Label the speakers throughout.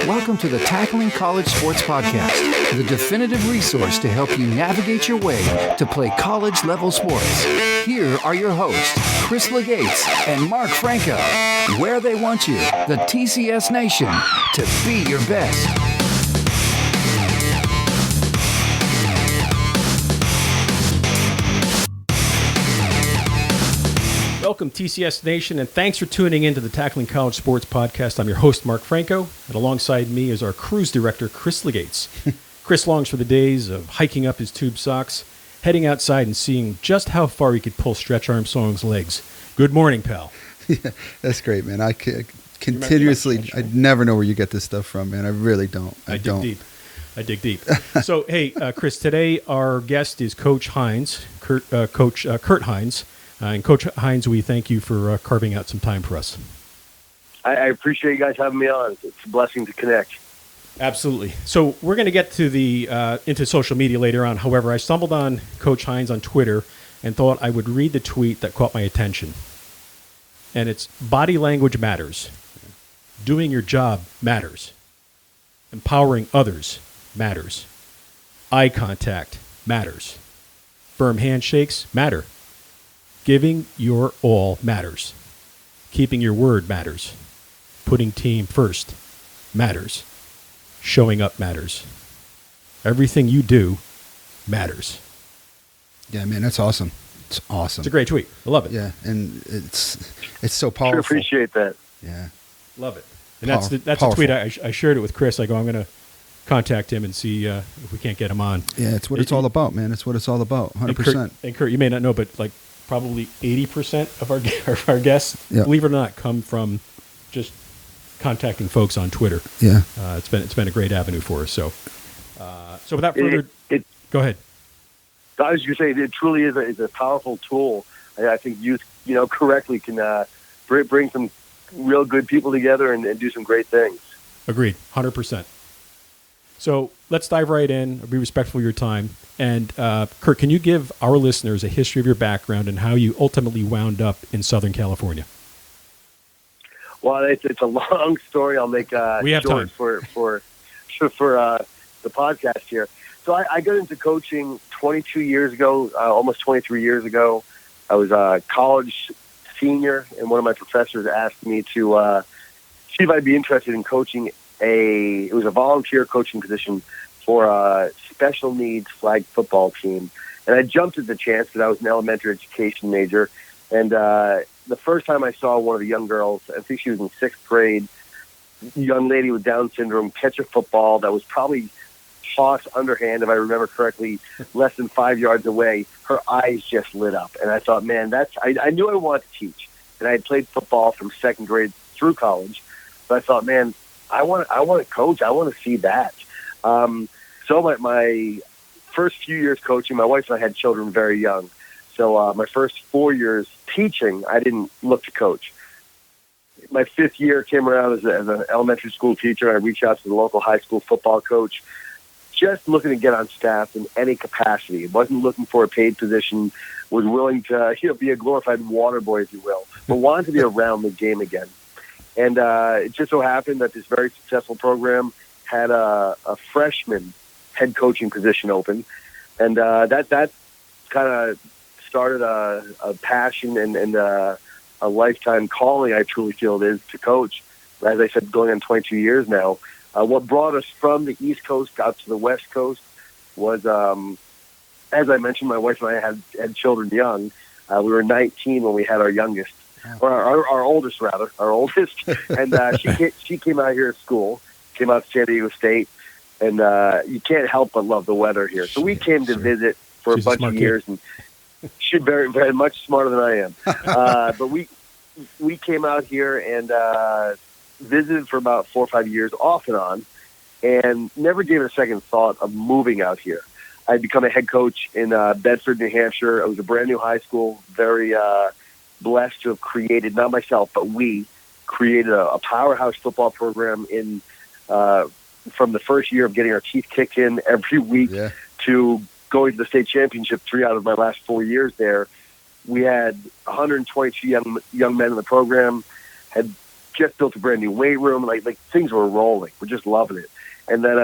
Speaker 1: Welcome to the Tackling College Sports Podcast, the definitive resource to help you navigate your way to play college-level sports. Here are your hosts, Chris Legates and Mark Franco, where they want you, the TCS Nation, to be your best.
Speaker 2: Welcome, TCS Nation, and thanks for tuning in to the Tackling College Sports Podcast. I'm your host, Mark Franco, and alongside me is our cruise director, Chris Legates. Chris longs for the days of hiking up his tube socks, heading outside and seeing just how far he could pull Stretch Armstrong's legs. Good morning, pal.
Speaker 3: Yeah, that's great, man. I continuously, I never know where you get this stuff from, man. I really don't. I
Speaker 2: dig deep. So, hey, Chris, today our guest is Coach Hines, Kurt Hines. And Coach Hines, we thank you for carving out some time for us.
Speaker 4: I appreciate you guys having me on. It's a blessing to connect.
Speaker 2: Absolutely. So we're going to get to into social media later on. However, I stumbled on Coach Hines on Twitter and thought I would read the tweet that caught my attention. And it's body language matters. Doing your job matters. Empowering others matters. Eye contact matters. Firm handshakes matter. Giving your all matters. Keeping your word matters. Putting team first matters. Showing up matters. Everything you do matters.
Speaker 3: Yeah, man, that's awesome. It's awesome.
Speaker 2: It's a great tweet. I love it.
Speaker 3: Yeah, and it's so powerful.
Speaker 4: Sure appreciate that.
Speaker 3: Yeah.
Speaker 2: Love it. And that's the tweet. I shared it with Chris. I go, I'm going to contact him and see if we can't get him on.
Speaker 3: Yeah, it's what it's all about, man. It's what it's all about, 100%.
Speaker 2: And Kurt, you may not know, but like probably 80% of our guests, believe it or not, come from just contacting folks on Twitter.
Speaker 3: Yeah,
Speaker 2: it's been a great avenue for us. So without further, go ahead.
Speaker 4: I was going to say it truly is a powerful tool. I think youth, correctly can bring some real good people together and do some great things.
Speaker 2: Agreed, 100%. So let's dive right in. I'll be respectful of your time. And Kurt, can you give our listeners a history of your background and how you ultimately wound up in Southern California?
Speaker 4: Well, it's a long story. I'll make
Speaker 2: we have
Speaker 4: short
Speaker 2: time
Speaker 4: for the podcast here. So I got into coaching 22 years ago, almost 23 years ago. I was a college senior, and one of my professors asked me to see if I'd be interested in coaching it was a volunteer coaching position for a special needs flag football team. And I jumped at the chance because I was an elementary education major. And the first time I saw one of the young girls, I think she was in 6th grade, young lady with Down syndrome, catch a football that was probably tossed underhand, if I remember correctly, less than 5 yards away, her eyes just lit up. And I thought, man, I knew I wanted to teach. And I had played football from 2nd grade through college. But I thought, man, I want to coach. I want to see that. So my first few years coaching, my wife and I had children very young. So my first 4 years teaching, I didn't look to coach. My 5th year came around as an elementary school teacher. I reached out to the local high school football coach, just looking to get on staff in any capacity. Wasn't looking for a paid position. Was willing to be a glorified water boy, if you will, but wanted to be around the game again. And it just so happened that this very successful program had a freshman head coaching position open. And that kind of started a passion and a lifetime calling, I truly feel it is, to coach. As I said, going on 22 years now. What brought us from the East Coast out to the West Coast was, as I mentioned, my wife and I had children young. We were 19 when we had our youngest. Or our oldest, rather, and she came out here at school, came out to San Diego State, and you can't help but love the weather here. So we came to visit for a bunch of years, and she's very, very much smarter than I am. But we came out here and visited for about 4 or 5 years, off and on, and never gave it a second thought of moving out here. I'd become a head coach in Bedford, New Hampshire. It was a brand new high school, very blessed to have created, not myself, but we created a powerhouse football program in from the first year of getting our teeth kicked in every week to going to the state championship 3 out of my last 4 years there. We had 122 young men in the program, had just built a brand new weight room. Like things were rolling. We're just loving it. And then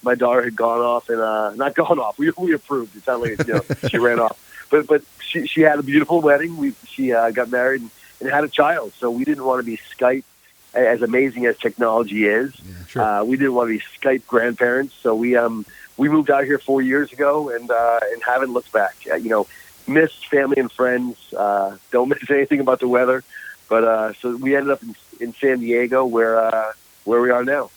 Speaker 4: my daughter had gone off and not gone off. We approved. It sounded like she ran off. But she had a beautiful wedding. She got married and had a child. So we didn't want to be Skype, as amazing as technology is.
Speaker 3: Yeah, sure.
Speaker 4: We didn't want to be Skype grandparents. So we moved out here 4 years ago and haven't looked back. Missed family and friends. Don't miss anything about the weather. But so we ended up in San Diego where we are now.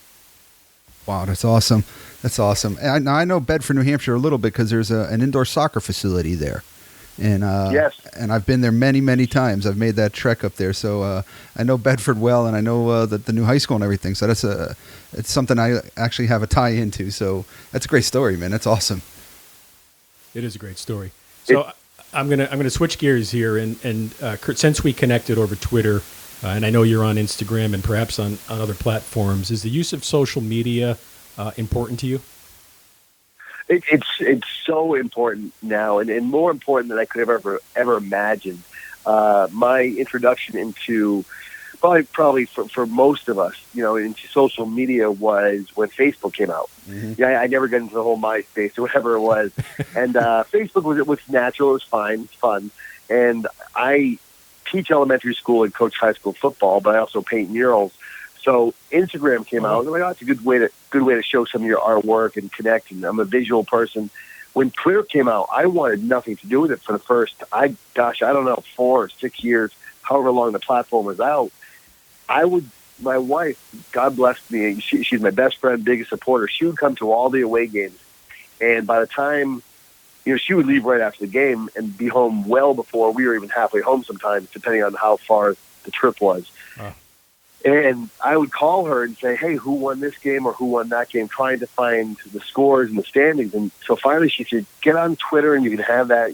Speaker 3: Wow, that's awesome. That's awesome. And I know Bedford, New Hampshire a little bit because there's an indoor soccer facility there. And
Speaker 4: yes.
Speaker 3: And I've been there many, many times. I've made that trek up there. So I know Bedford well, and I know the new high school and everything. So it's something I actually have a tie into. So that's a great story, man. That's awesome.
Speaker 2: It is a great story. So I'm gonna switch gears here, and Kurt, since we connected over Twitter, and I know you're on Instagram and perhaps on other platforms, is the use of social media important to you?
Speaker 4: It's so important now, and more important than I could have ever imagined. My introduction into probably for most of us, into social media was when Facebook came out.
Speaker 3: Mm-hmm.
Speaker 4: Yeah, I never got into the whole MySpace or whatever it was, and Facebook was natural, it was fine, it's fun, and I teach elementary school and coach high school football, but I also paint murals. So Instagram came out, and I'm like, it's a good way to show some of your artwork and connect. And I'm a visual person. When Twitter came out, I wanted nothing to do with it for the first, 4 or 6 years, however long the platform was out. My wife, God bless me, she's my best friend, biggest supporter. She would come to all the away games, and by the time, she would leave right after the game and be home well before we were even halfway home sometimes, depending on how far the trip was. And I would call her and say, hey, who won this game or who won that game, trying to find the scores and the standings. And so finally she said, get on Twitter and you can have that,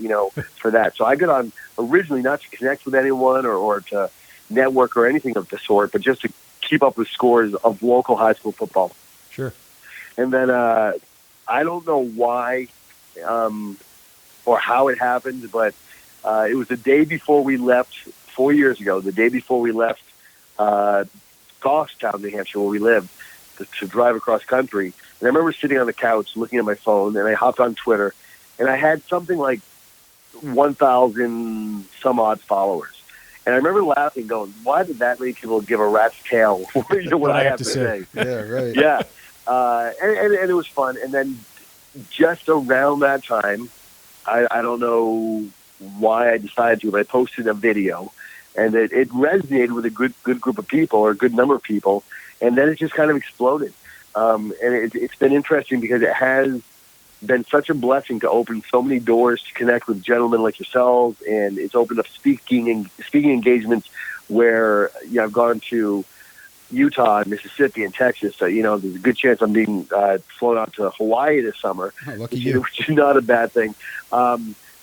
Speaker 4: for that. So I got on originally not to connect with anyone or to network or anything of the sort, but just to keep up with scores of local high school football.
Speaker 2: Sure.
Speaker 4: And then I don't know why or how it happened, but it was the day before we left 4 years ago, the day before we left Goffstown, New Hampshire, where we lived, to drive across country. And I remember sitting on the couch looking at my phone, and I hopped on Twitter, and I had something like 1,000 some odd followers. And I remember laughing, going, why did that many people give a rat's tail what I have to say?
Speaker 3: Yeah, right.
Speaker 4: Yeah. And it was fun. And then just around that time, I don't know why I decided to, but I posted a video. And it resonated with a good group of people or a good number of people. And then it just kind of exploded. And it's been interesting because it has been such a blessing to open so many doors to connect with gentlemen like yourselves. And it's opened up speaking engagements where I've gone to Utah, Mississippi, and Texas. So, there's a good chance I'm being flown out to Hawaii this summer,
Speaker 3: lucky you.
Speaker 4: Which is not a bad thing.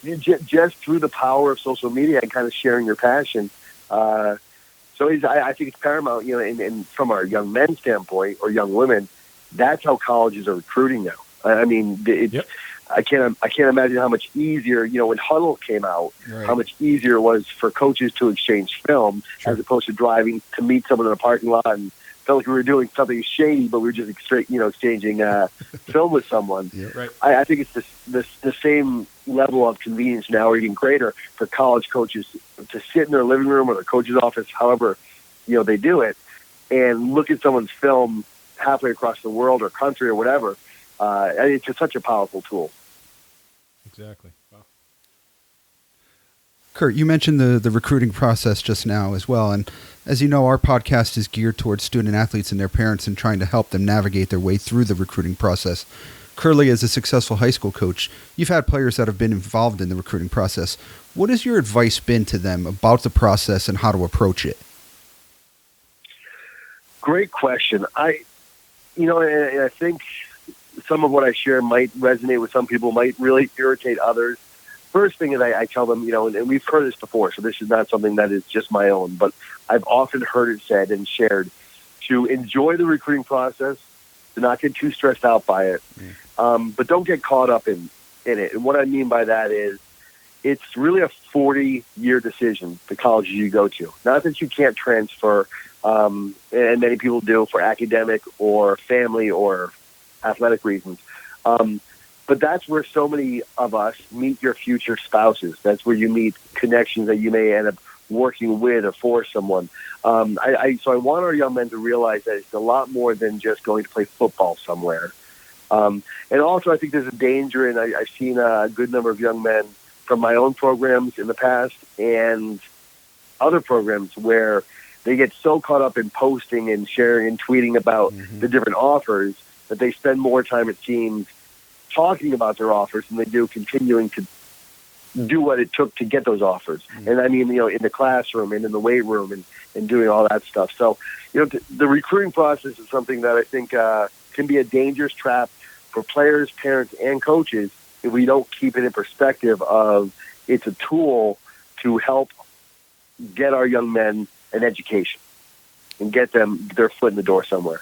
Speaker 4: Just through the power of social media and kind of sharing your passion. I think it's paramount, and from our young men's standpoint or young women, that's how colleges are recruiting now. I mean,
Speaker 2: Yep.
Speaker 4: I can't imagine how much easier, when Huddle came out,
Speaker 3: Right.
Speaker 4: how much easier it was for coaches to exchange film as opposed to driving to meet someone in a parking lot and felt like we were doing something shady, but we were just exchanging film with someone.
Speaker 3: Yeah.
Speaker 2: Right.
Speaker 4: I think it's the same level of convenience now, or even greater, for college coaches to sit in their living room or their coach's office, however they do it, and look at someone's film halfway across the world or country or whatever. It's just such a powerful tool.
Speaker 2: Exactly. Wow.
Speaker 3: Kurt, you mentioned the recruiting process just now as well. And as you know, our podcast is geared towards student athletes and their parents and trying to help them navigate their way through the recruiting process. Curly, as a successful high school coach, you've had players that have been involved in the recruiting process. What has your advice been to them about the process and how to approach it?
Speaker 4: Great question. I think some of what I share might resonate with some people, might really irritate others. First thing is I tell them, and we've heard this before, so this is not something that is just my own, but I've often heard it said and shared to enjoy the recruiting process, to not get too stressed out by it, but don't get caught up in it. And what I mean by that is it's really a 40-year decision, the colleges you go to. Not that you can't transfer, and many people do for academic or family or athletic reasons. But that's where so many of us meet your future spouses. That's where you meet connections that you may end up working with or for someone. So I want our young men to realize that it's a lot more than just going to play football somewhere. And also, I think there's a danger, and I've seen a good number of young men from my own programs in the past and other programs where they get so caught up in posting and sharing and tweeting about the different offers that they spend more time, it seems, talking about their offers than they do continuing to do what it took to get those offers. And I mean, in the classroom and in the weight room and doing all that stuff. So, the recruiting process is something that I think can be a dangerous trap for players, parents, and coaches if we don't keep it in perspective of it's a tool to help get our young men an education and get them their foot in the door somewhere.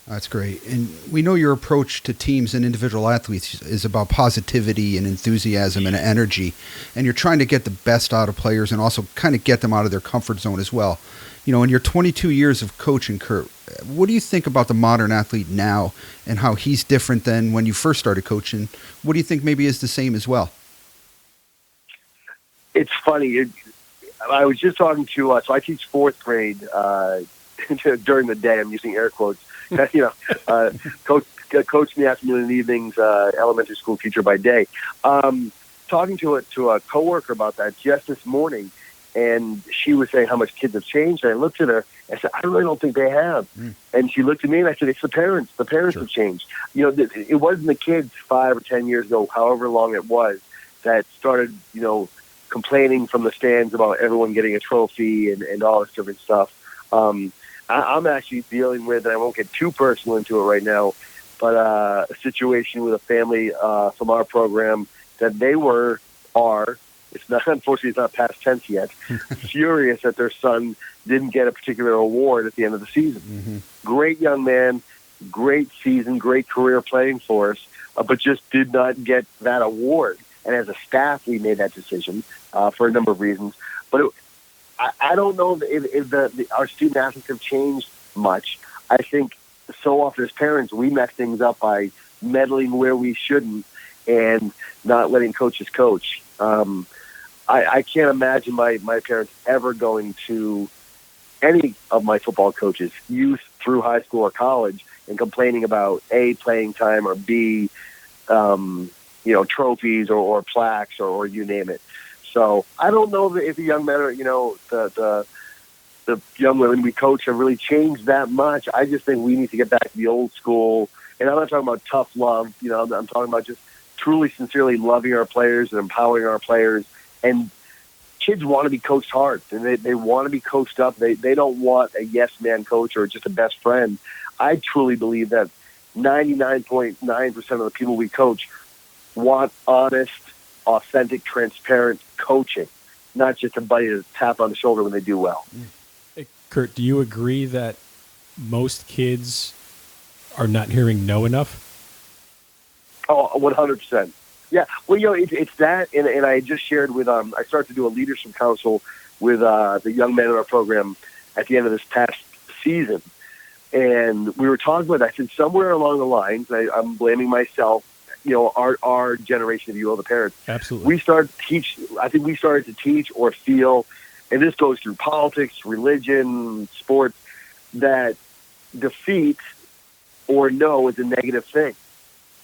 Speaker 3: That's great. And we know your approach to teams and individual athletes is about positivity and enthusiasm and energy. And you're trying to get the best out of players and also kind of get them out of their comfort zone as well. In your 22 years of coaching, Kurt, what do you think about the modern athlete now and how he's different than when you first started coaching? What do you think maybe is the same as well?
Speaker 4: It's funny. I was just talking to, so I teach fourth grade during the day. I'm using air quotes. Coach in the afternoon and evenings, elementary school teacher by day. Talking to a coworker about that just this morning, and she was saying how much kids have changed. And I looked at her and I said, I really don't think they have. And she looked at me and I said, it's the parents. The parents
Speaker 2: Sure.
Speaker 4: have changed. It wasn't the kids 5 or 10 years ago, however long it was, that started, complaining from the stands about everyone getting a trophy and all this different stuff. I'm actually dealing with, and I won't get too personal into it right now, but a situation with a family from our program that it's not, unfortunately, it's not past tense yet, furious that their son didn't get a particular award at the end of the season. Great young man, great season, great career playing for us, but just did not get that award. And as a staff, we made that decision for a number of reasons. But I don't know if our student athletes have changed much. I think so often as parents, we mess things up by meddling where we shouldn't and not letting coaches coach. I can't imagine my parents ever going to any of my football coaches, youth through high school or college, and complaining about A, playing time, or B, trophies or plaques or you name it. So I don't know if the young men or, the young women we coach have really changed that much. I just think we need to get back to the old school. And I'm not talking about tough love. I'm talking about just truly, sincerely loving our players and empowering our players. And kids want to be coached hard, and they want to be coached up. They don't want a yes-man coach or just a best friend. I truly believe that 99.9% of the people we coach want honest, authentic, transparent coaching, not just somebody to tap on the shoulder when they do well.
Speaker 2: Hey, Kurt, do you agree that most kids are not hearing no enough?
Speaker 4: Oh, 100%. Yeah. Well, it's that, and I just shared with, I started to do a leadership council with the young men in our program at the end of this past season. And we were talking about, I said, somewhere along the lines, I'm blaming myself, our generation of the parents.
Speaker 2: Absolutely.
Speaker 4: We started to teach or feel, and this goes through politics, religion, sports, that defeat or no is a negative thing.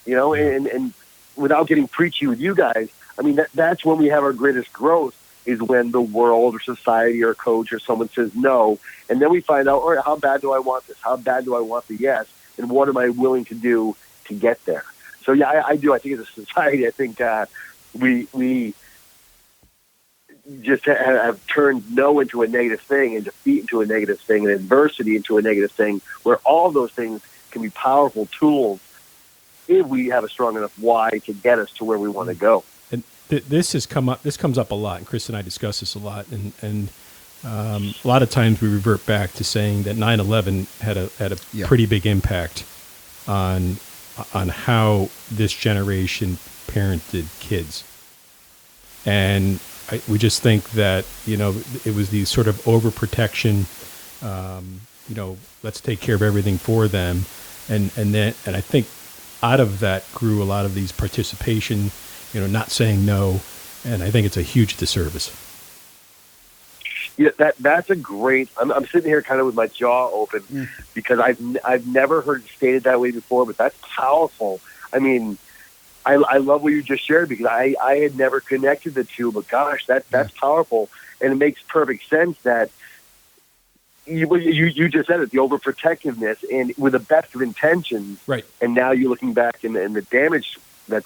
Speaker 4: And without getting preachy with you guys, I mean, that's when we have our greatest growth, is when the world or society or coach or someone says no. And then we find out, all right, how bad do I want this? How bad do I want the yes? And what am I willing to do to get there? So, yeah, I do. I think as a society, I think we just have turned no into a negative thing and defeat into a negative thing and adversity into a negative thing, where all those things can be powerful tools if we have a strong enough why to get us to where we want to go.
Speaker 2: And this comes up a lot, and Chris and I discuss this a lot, and a lot of times we revert back to saying that 9/11 had a pretty big impact on how this generation parented kids. And we just think that, it was these sort of overprotection, let's take care of everything for them. And I think out of that grew a lot of these participation, not saying no. And I think it's a huge disservice.
Speaker 4: Yeah, that's a great. I'm sitting here kind of with my jaw open because I've never heard it stated that way before, but that's powerful. I mean, I love what you just shared because I had never connected the two, but gosh, that's powerful, and it makes perfect sense that you just said it, the overprotectiveness and with the best of intentions,
Speaker 2: right? And
Speaker 4: now you're looking back and the damage that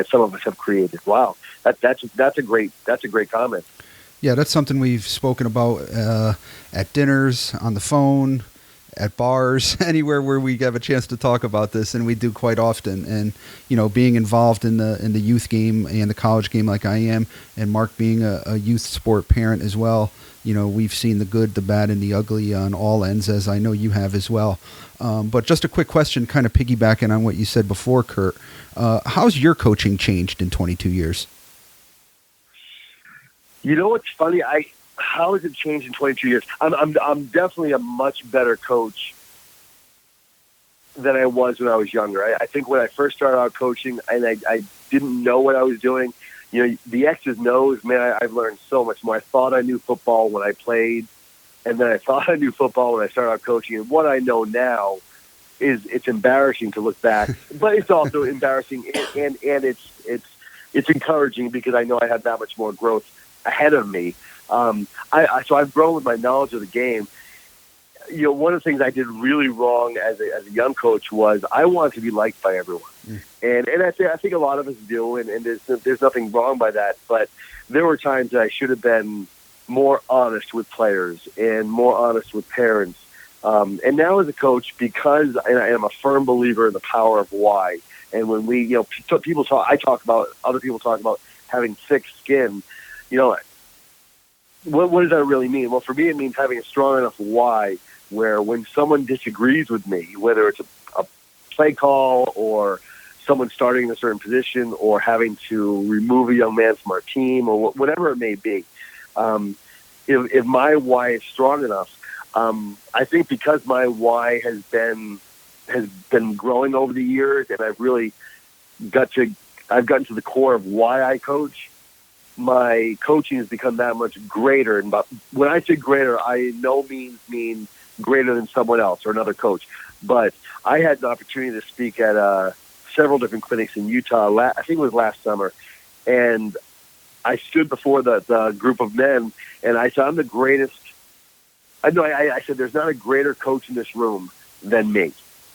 Speaker 4: some of us have created. Wow, that's a great comment.
Speaker 3: Yeah, that's something we've spoken about at dinners, on the phone, at bars, anywhere where we have a chance to talk about this, and we do quite often. And being involved in the youth game and the college game like I am, and Mark being a youth sport parent as well, we've seen the good, the bad, and the ugly on all ends, as I know you have as well. But just a quick question, kind of piggybacking on what you said before, Kurt. How's your coaching changed in 22 years?
Speaker 4: You know what's funny? How has it changed in 22 years? I'm definitely a much better coach than I was when I was younger. I think when I first started out coaching and I didn't know what I was doing, the X's and O's, man, I've learned so much more. I thought I knew football when I played, and then I thought I knew football when I started out coaching. And what I know now it's embarrassing to look back, but it's also embarrassing and it's encouraging because I know I have that much more growth ahead of me. So I've grown with my knowledge of the game. One of the things I did really wrong as a young coach was I wanted to be liked by everyone. And I think a lot of us do, and there's nothing wrong by that. But there were times that I should have been more honest with players and more honest with parents. And now as a coach, because I am a firm believer in the power of why. And when other people talk about having thick skin. What does that really mean? Well, for me, it means having a strong enough why where when someone disagrees with me, whether it's a play call or someone starting in a certain position or having to remove a young man from our team or whatever it may be, if my why is strong enough, I think because my why has been growing over the years and I've really I've gotten to the core of why I coach, my coaching has become that much greater. And when I say greater, I in no means mean greater than someone else or another coach. But I had an opportunity to speak at several different clinics in Utah. I think it was last summer. And I stood before the group of men, and I said, I'm the greatest. I said, there's not a greater coach in this room than me.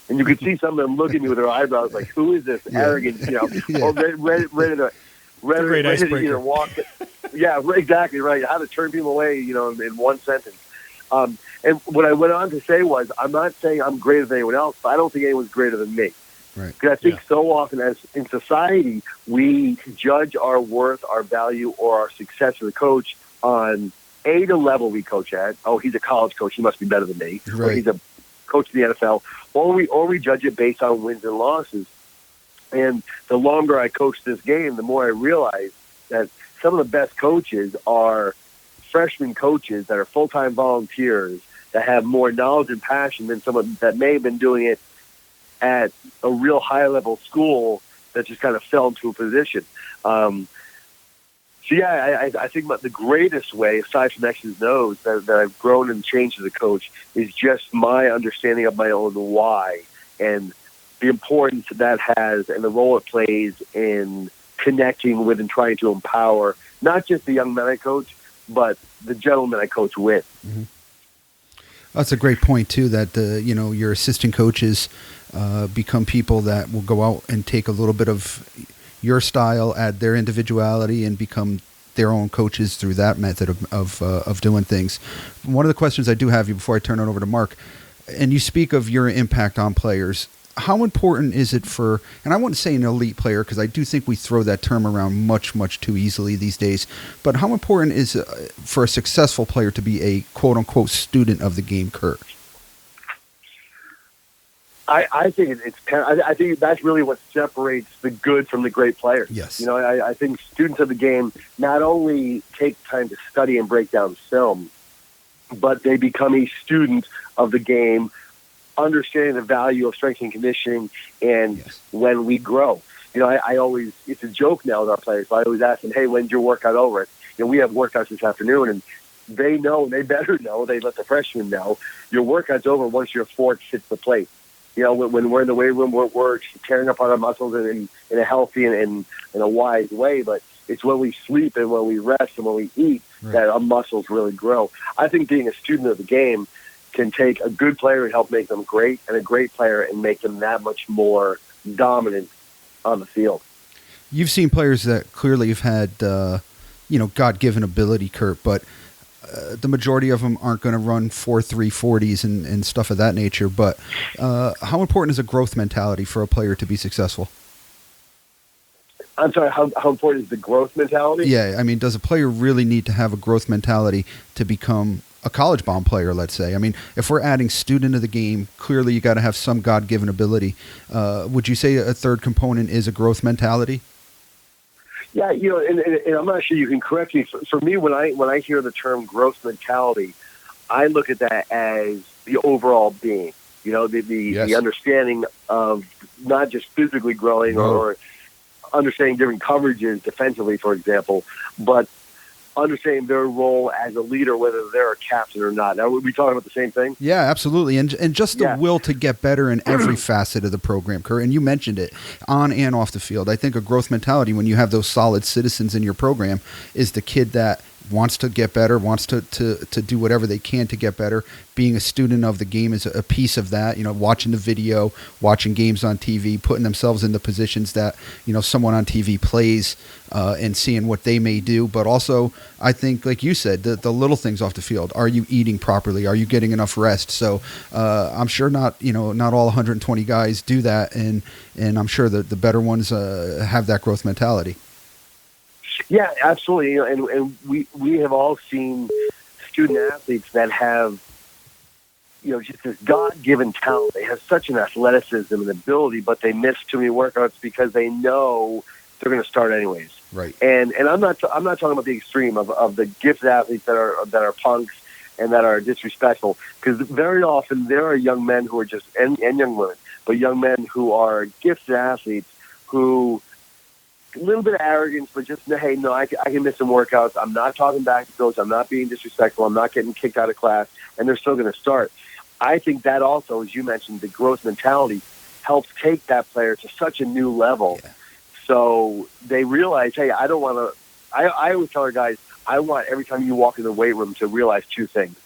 Speaker 4: And you could see some of them look at me with their eyebrows like, who is this arrogant, or ready to either walk. Yeah, exactly right. How to turn people away, in one sentence. And what I went on to say was, I'm not saying I'm greater than anyone else, but I don't think anyone's greater than me.
Speaker 3: Right.
Speaker 4: Because I think so often as in society, we judge our worth, our value, or our success as a coach on the level we coach at. Oh, he's a college coach. He must be better than me.
Speaker 3: Right.
Speaker 4: Or he's a coach in the NFL. Or we judge it based on wins and losses. And the longer I coach this game, the more I realize that some of the best coaches are freshman coaches that are full-time volunteers that have more knowledge and passion than someone that may have been doing it at a real high-level school that just kind of fell into a position. I think the greatest way, aside from X's and O's, that I've grown and changed as a coach is just my understanding of my own why and the importance that has and the role it plays in connecting with and trying to empower not just the young men I coach, but the gentlemen I coach with.
Speaker 3: Mm-hmm. That's a great point too. That your assistant coaches become people that will go out and take a little bit of your style, add their individuality, and become their own coaches through that method of doing things. One of the questions I do have you before I turn it over to Mark, and you speak of your impact on players. How important is it for, and I wouldn't say an elite player because I do think we throw that term around much, much too easily these days, but how important is it for a successful player to be a quote-unquote student of the game, Kurt?
Speaker 4: I think I think that's really what separates the good from the great players.
Speaker 3: Yes.
Speaker 4: I think students of the game not only take time to study and break down film, but they become a student of the game, understanding the value of strength and conditioning, and when we grow. I always, it's a joke now with our players, but I always ask them, hey, when's your workout over? We have workouts this afternoon, and they know, they better know, they let the freshmen know, your workout's over once your fork hits the plate. When we're in the weight room, we're tearing up on our muscles in a healthy and in a wise way, but it's when we sleep and when we rest and when we eat that our muscles really grow. I think being a student of the game can take a good player and help make them great, and a great player and make them that much more dominant on the field.
Speaker 3: You've seen players that clearly have had, God-given ability, Kurt, but the majority of them aren't going to run 4.3 40s and stuff of that nature. But how important is a growth mentality for a player to be successful?
Speaker 4: I'm sorry, how important is the growth mentality?
Speaker 3: Yeah, I mean, does a player really need to have a growth mentality to become a college-bound player, let's say? I mean, if we're adding student to the game, clearly you got to have some God-given ability. Would you say a third component is a growth mentality?
Speaker 4: Yeah, and I'm not sure you can correct me. For me, when I hear the term growth mentality, I look at that as the overall being. The understanding of not just physically growing or understanding different coverages defensively, for example, but understanding their role as a leader, whether they're a captain or not. Now, are we talking about the same thing?
Speaker 3: Yeah, absolutely. And just the will to get better in every facet of the program, Kurt. And you mentioned it, on and off the field. I think a growth mentality, when you have those solid citizens in your program, is the kid that wants to get better, wants to do whatever they can to get better. Being a student of the game is a piece of that, watching the video, watching games on TV, putting themselves in the positions that, someone on TV plays and seeing what they may do. But also, I think, like you said, the little things off the field. Are you eating properly? Are you getting enough rest? So I'm sure not all 120 guys do that. And I'm sure that the better ones have that growth mentality.
Speaker 4: Yeah, absolutely. And we have all seen student athletes that have, just this God-given talent. They have such an athleticism and ability, but they miss too many workouts because they know they're going to start anyways.
Speaker 3: Right.
Speaker 4: And I'm not talking about the extreme of the gifted athletes that are punks and that are disrespectful, because very often there are young men who are just and young women, but young men who are gifted athletes who. A little bit of arrogance, but just, hey, no, I can miss some workouts. I'm not talking back to coach. I'm not being disrespectful. I'm not getting kicked out of class, and they're still going to start. I think that also, as you mentioned, the growth mentality helps take that player to such a new level. Yeah. So they realize, hey, I don't want to – I always tell our guys, I want every time you walk in the weight room to realize two things,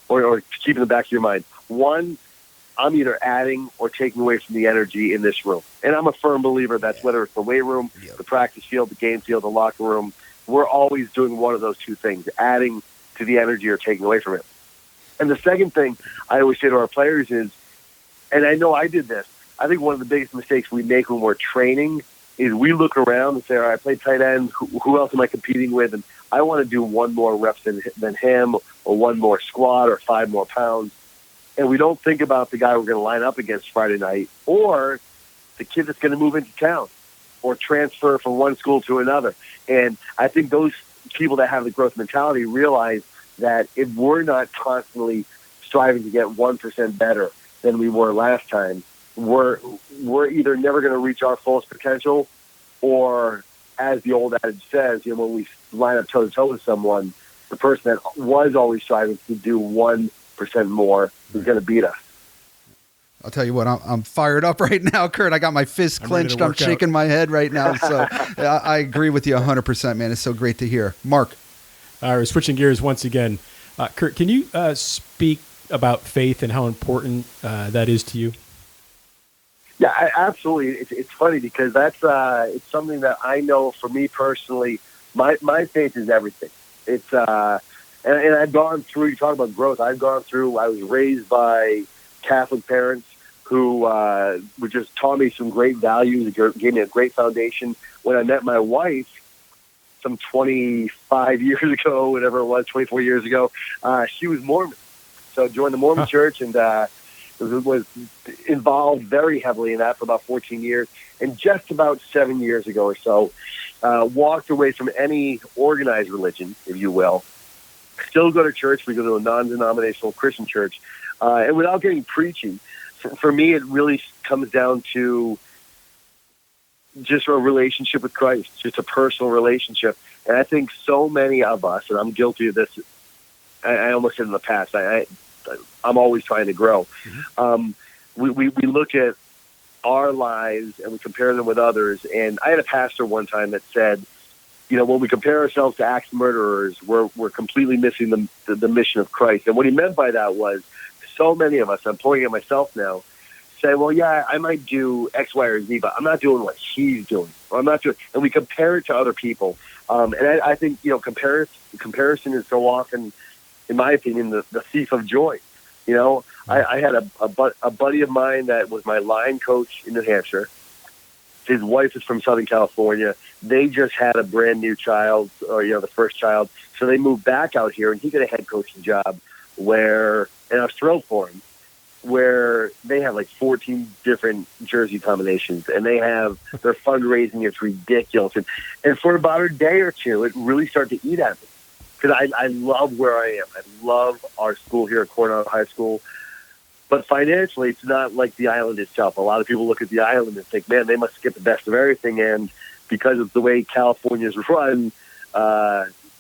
Speaker 4: or keep in the back of your mind. One, I'm either adding or taking away from the energy in this room. And I'm a firm believer that's whether it's the weight room, the practice field, the game field, the locker room, we're always doing one of those two things, adding to the energy or taking away from it. And the second thing I always say to our players is, and I know I did this, I think one of the biggest mistakes we make when we're training is we look around and say, all right, I play tight end, who else am I competing with? And I want to do one more reps than him, or one more squat, or 5 more pounds. And we don't think about the guy we're going to line up against Friday night, or the kid that's going to move into town or transfer from one school to another. And I think those people that have the growth mentality realize that if we're not constantly striving to get 1% better than we were last time, we're either never going to reach our fullest potential, or, as the old adage says, when we line up toe-to-toe with someone, the person that was always striving to do 1% more is going to beat us.
Speaker 3: I'll tell you what, I'm fired up right now, Kurt. I got my fists clenched. I'm shaking my head right now. So I agree with you 100%, man. It's so great to hear. Mark.
Speaker 2: We're switching gears once again. Kurt, can you speak about faith and how important that is to you?
Speaker 4: Yeah, absolutely. It's funny because that's it's something that I know for me personally, my faith is everything. It's and I've gone through, you talk about growth, I was raised by Catholic parents who just taught me some great values, gave me a great foundation. When I met my wife some 25 years ago, whatever it was, 24 years ago, she was Mormon. So I joined the Mormon church and was involved very heavily in that for about 14 years. And just about 7 years ago or so, walked away from any organized religion, if you will, still go to church. We go to a non-denominational Christian church. And without getting preachy, for me, it really comes down to just a relationship with Christ, just a personal relationship. And I think so many of us, and I'm guilty of this, I almost said in the past, I'm always trying to grow. We look at our lives and we compare them with others. And I had a pastor one time that said, when we compare ourselves to axe murderers, we're completely missing the mission of Christ. And what he meant by that was, so many of us, I'm pointing at myself now, say, well, yeah, I might do X, Y, or Z, but I'm not doing what he's doing. Or I'm not doing, and we compare it to other people. And I think, comparison is so often, in my opinion, the thief of joy. I had a buddy of mine that was my line coach in New Hampshire. His wife is from Southern California. They just had a brand new child, or, the first child. So they moved back out here, and he got a head coaching job and I was thrilled for him, where they have like 14 different jersey combinations, and they have their fundraising. It's ridiculous. And for about a day or two, it really started to eat at me, because I love where I am. I love our school here at Coronado High School. But financially, it's not like the island itself. A lot of people look at the island and think, man, they must get the best of everything. And because of the way California is run,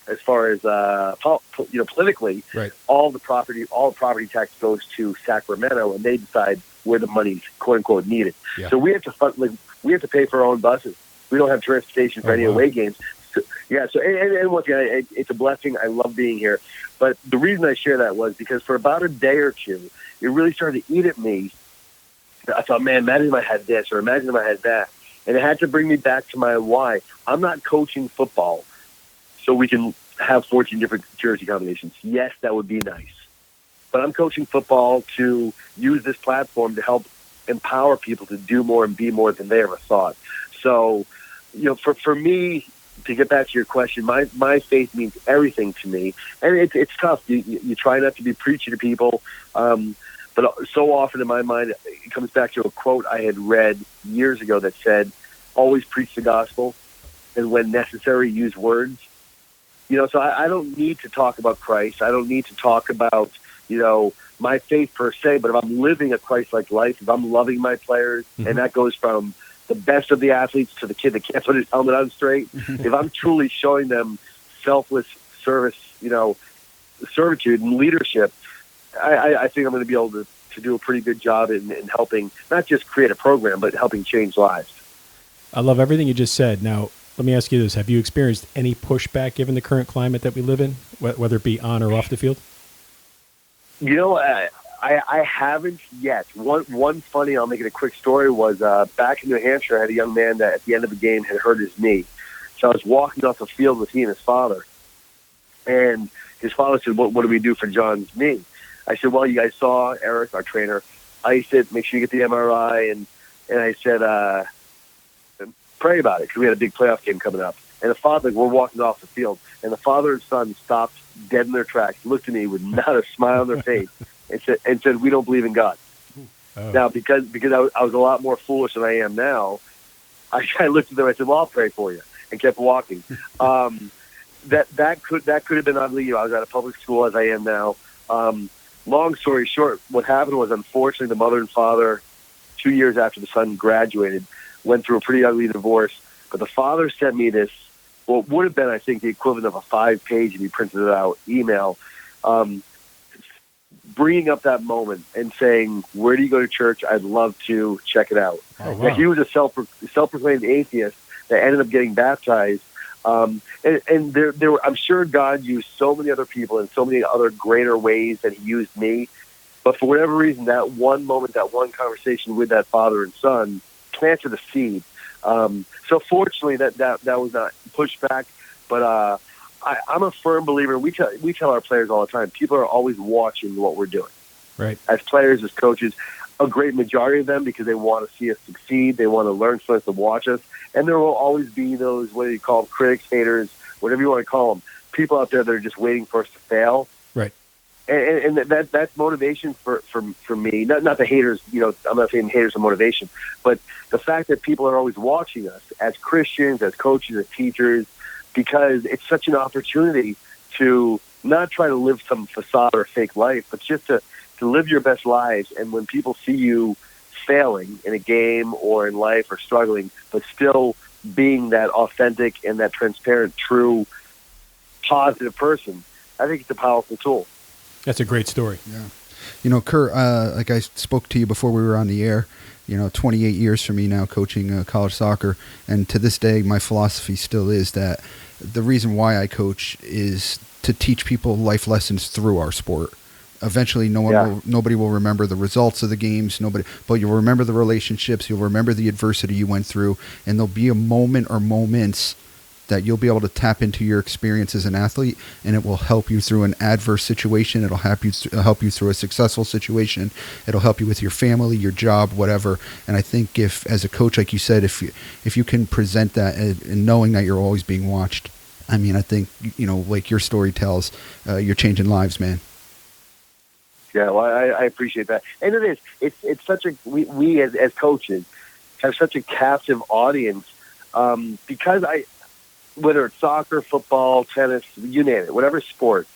Speaker 4: as far as politically,
Speaker 2: right,
Speaker 4: all the property tax goes to Sacramento, and they decide where the money's quote unquote needed.
Speaker 2: Yeah.
Speaker 4: So we have to pay for our own buses. We don't have transportation for any away games. So, and once again, it's a blessing. I love being here. But the reason I share that was because for about a day or two, it really started to eat at me. I thought, man, imagine if I had this, or imagine if I had that. And it had to bring me back to my why. I'm not coaching football so we can have 14 different jersey combinations. Yes, that would be nice. But I'm coaching football to use this platform to help empower people to do more and be more than they ever thought. So, for me, to get back to your question, my faith means everything to me. And it's tough. You try not to be preachy to people. But so often in my mind, it comes back to a quote I had read years ago that said, always preach the gospel, and when necessary, use words. So I don't need to talk about Christ. I don't need to talk about, my faith per se, but if I'm living a Christ-like life, if I'm loving my players, and that goes from the best of the athletes to the kid that can't put his helmet on straight, if I'm truly showing them selfless service, servitude and leadership, I think I'm going to be able to do a pretty good job in helping not just create a program, but helping change lives.
Speaker 2: I love everything you just said. Now, let me ask you this. Have you experienced any pushback given the current climate that we live in, whether it be on or off the field?
Speaker 4: I haven't yet. One funny, I'll make it a quick story, was back in New Hampshire, I had a young man that at the end of the game had hurt his knee. So I was walking off the field with he and his father. And his father said, what do we do for John's knee? I said, well, you guys saw Eric, our trainer, ice it, make sure you get the MRI. And I said, pray about it, because we had a big playoff game coming up. And the father, we're walking off the field, and the father and son stopped dead in their tracks, looked at me with not a smile on their face, and said, we don't believe in God. Oh. Now, because I was a lot more foolish than I am now, I looked at them, I said, well, I'll pray for you, and kept walking. That could have been ugly. I was at a public school, as I am now. Long story short, what happened was, unfortunately, the mother and father, 2 years after the son graduated, went through a pretty ugly divorce. But the father sent me this, what would have been, I think, the equivalent of a 5-page, if he printed it out, email, bringing up that moment and saying, where do you go to church? I'd love to check it out. Oh, wow. Now, he was a self-proclaimed atheist that ended up getting baptized. And there were, I'm sure God used so many other people in so many other greater ways than he used me. But for whatever reason, that one moment, that one conversation with that father and son planted a seed. So fortunately, that was not pushed back. But I'm a firm believer. We tell our players all the time, people are always watching what we're doing.
Speaker 2: Right.
Speaker 4: As players, as coaches, a great majority of them, because they want to see us succeed. They want to learn from us and watch us. And there will always be those, what do you call them, critics, haters, whatever you want to call them, people out there that are just waiting for us to fail.
Speaker 2: Right.
Speaker 4: And that's motivation for me. Not the haters, I'm not saying haters are motivation, but the fact that people are always watching us as Christians, as coaches, as teachers, because it's such an opportunity to not try to live some facade or fake life, but just to live your best lives. And when people see you failing in a game or in life or struggling, but still being that authentic and that transparent, true, positive person, I think it's a powerful tool.
Speaker 2: That's a great story.
Speaker 3: Yeah. You know, Kurt, like I spoke to you before we were on the air, 28 years for me now coaching college soccer. And to this day, my philosophy still is that the reason why I coach is to teach people life lessons through our sport. Eventually, nobody will remember the results of the games, but you'll remember the relationships, you'll remember the adversity you went through, and there'll be a moment or moments that you'll be able to tap into your experience as an athlete, and it will help you through an adverse situation. It'll help you through a successful situation. It'll help you with your family, your job, whatever. And I think if, as a coach, like you said, if you can present that and knowing that you're always being watched, I mean, I think, like your story tells, you're changing lives, man.
Speaker 4: Yeah, well, I appreciate that. And it is. It's such a, we as coaches have such a captive audience because whether it's soccer, football, tennis, you name it, whatever sport,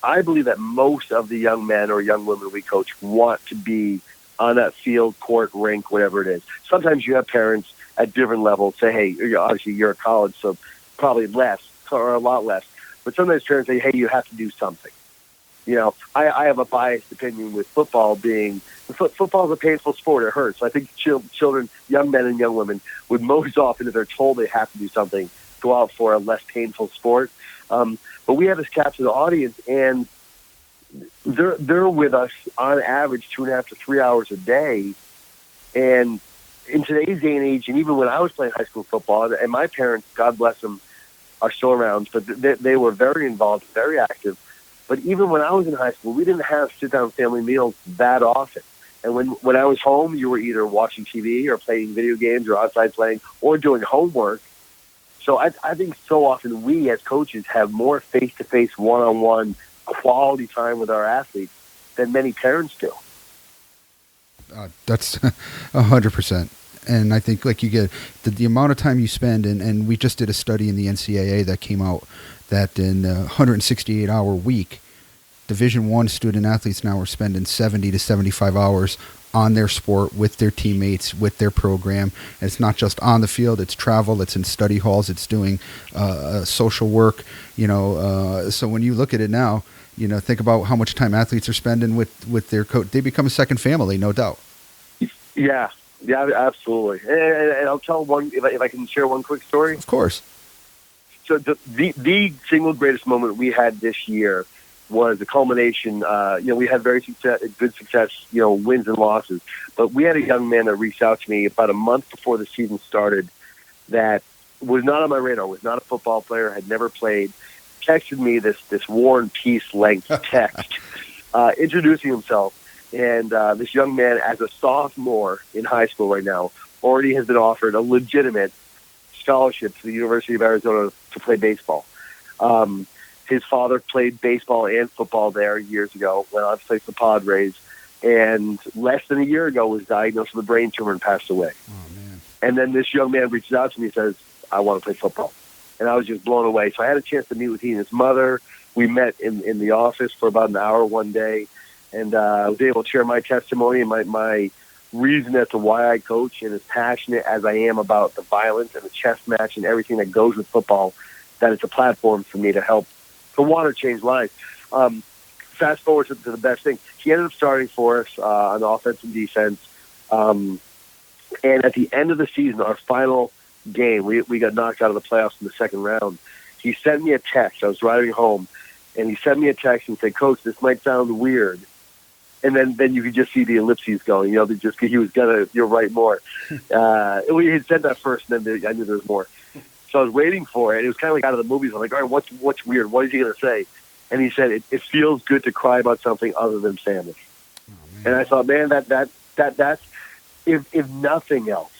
Speaker 4: I believe that most of the young men or young women we coach want to be on that field, court, rink, whatever it is. Sometimes you have parents at different levels say, hey, obviously you're at college, so probably less or a lot less. But sometimes parents say, hey, you have to do something. I have a biased opinion with football being football is a painful sport. It hurts. I think children, young men and young women, would most often, if they're told they have to do something, go out for a less painful sport. But we have this captive audience, and they're with us on average 2.5 to 3 hours a day. And in today's day and age, and even when I was playing high school football, and my parents, God bless them, are still around, but they were very involved, very active. But even when I was in high school, we didn't have sit-down family meals that often. And when I was home, you were either watching TV or playing video games or outside playing or doing homework. So I think so often we as coaches have more face-to-face, one-on-one quality time with our athletes than many parents do.
Speaker 3: That's 100%. And I think like you get the amount of time you spend, and we just did a study in the NCAA that came out that in a 168-hour week, Division I student athletes now are spending 70 to 75 hours on their sport with their teammates, with their program. And it's not just on the field, it's travel, it's in study halls, it's doing social work. So when you look at it now, think about how much time athletes are spending with their coach. They become a second family, no doubt.
Speaker 4: Yeah, absolutely. And I'll tell one, if I can share one quick story.
Speaker 3: Of course.
Speaker 4: So the single greatest moment we had this year was the culmination. We had good success, wins and losses. But we had a young man that reached out to me about a month before the season started that was not on my radar, was not a football player, had never played, texted me this War and Peace length text, introducing himself. And this young man, as a sophomore in high school right now, already has been offered a legitimate scholarship to the University of Arizona to play baseball. His father played baseball and football there years ago when I played for the Padres, and less than a year ago was diagnosed with a brain tumor and passed away.
Speaker 3: Oh, man.
Speaker 4: And then this young man reaches out to me and says, I want to play football. And I was just blown away. So I had a chance to meet with he and his mother. We met in the office for about an hour one day, and I was able to share my testimony and my reason as to why I coach, and as passionate as I am about the violence and the chess match and everything that goes with football, that it's a platform for me to help, to want to change lives. Fast forward to the best thing. He ended up starting for us on offense and defense. And at the end of the season, our final game, we got knocked out of the playoffs in the second round. He sent me a text. I was driving home, and he sent me a text and said, Coach, this might sound weird. And then you could just see the ellipses going. He was gonna. You'll write more. We had said that first, and then I knew there was more. So I was waiting for it. It was kind of like out of the movies. I'm like, all right, what's weird? What is he gonna say? And he said, it feels good to cry about something other than family. Oh, and I thought, man, that's if nothing else,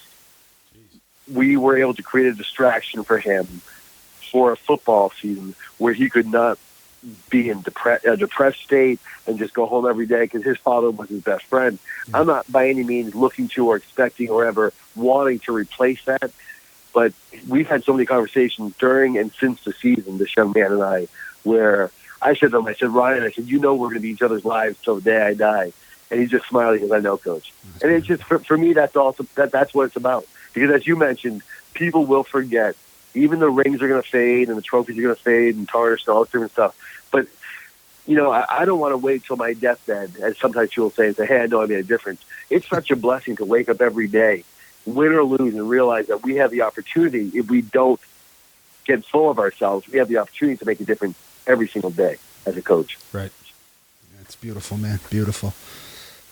Speaker 4: we were able to create a distraction for him for a football season where he could not be in a depressed state and just go home every day because his father was his best friend. Mm-hmm. I'm not by any means looking to or expecting or ever wanting to replace that, but we've had so many conversations during and since the season, this young man and I, where I said to him, I said, Ryan, I said, you know we're going to be each other's lives till the day I die. And he just smiled because I know, Coach. And it's just, for me, that's also that's what it's about. Because as you mentioned, people will forget. Even the rings are going to fade and the trophies are going to fade and tarnish and all this different stuff. But, you know, I don't want to wait till my deathbed, as sometimes people say, and say, hey, I know I made a difference. It's such a blessing to wake up every day, win or lose, and realize that we have the opportunity, if we don't get full of ourselves, we have the opportunity to make a difference every single day as a coach.
Speaker 2: Right.
Speaker 3: It's beautiful, man. Beautiful.